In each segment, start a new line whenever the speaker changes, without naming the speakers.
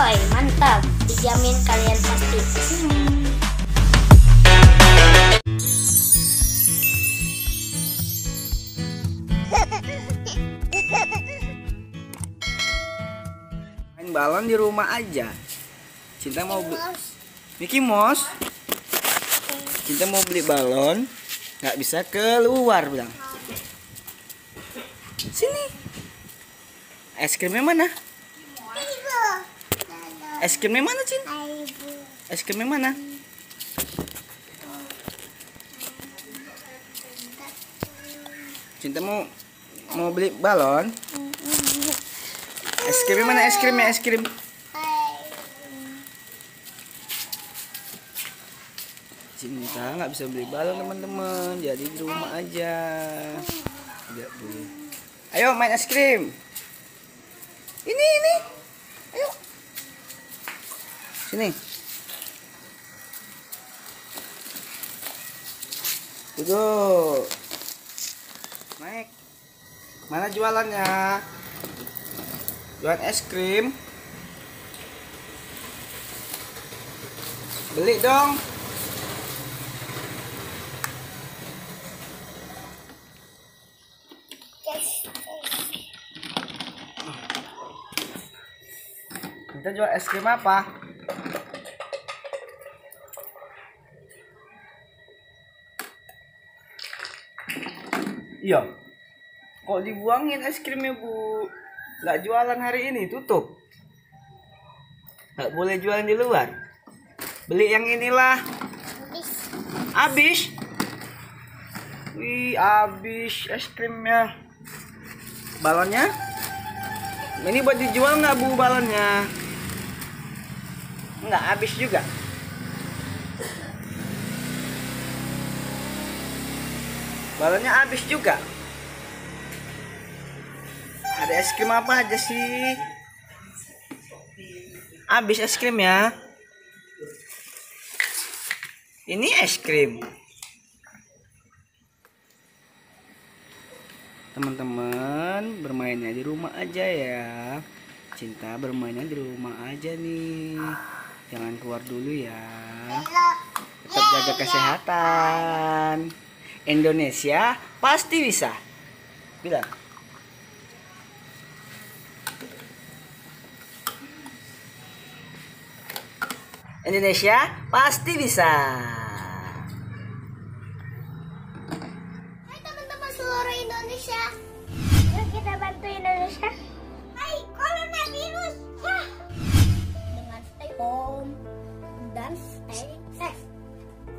Woi, mantap. Dijamin kalian pasti kesini.
Main balon di rumah aja. Cinta mau beli Mickey Mouse. Cinta mau beli balon, nggak bisa keluar bilang. Sini. Es krimnya mana? Es krimnya mana, Cin? Es krimnya mana? Cinta mau beli balon. Es krimnya mana? Es krimnya, es krim. Cinta nggak bisa beli balon teman-teman, jadi di rumah aja. Tidak boleh. Ayo main es krim. Ini. Ayo. Sini. Duduk. Naik. Mana jualannya? Jualan es krim. Beli dong. Kita jual es krim apa? Iya. Kok dibuangin es krimnya, Bu? Nggak jualan hari ini, tutup. Nggak boleh jualan di luar. Beli yang inilah. Habis. Wih, habis es krimnya. Balonnya? Ini buat dijual nggak, Bu, balonnya? Nggak habis juga. Balonnya habis juga. Ada es krim apa aja sih? Habis es krim ya. Ini es krim. Teman-teman, bermainnya di rumah aja ya. Cinta bermainnya di rumah aja nih. Jangan keluar dulu ya. Tetap jaga kesehatan. Indonesia pasti bisa. Bilang. Indonesia pasti bisa.
Hai teman-teman seluruh Indonesia. Yuk kita bantu Indonesia. Hai coronavirus. Dengan stay home dan stay safe.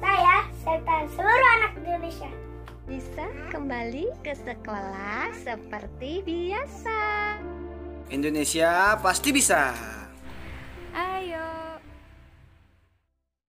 Saya serta seluruh anak Indonesia
bisa kembali ke sekolah seperti biasa.
Indonesia pasti bisa.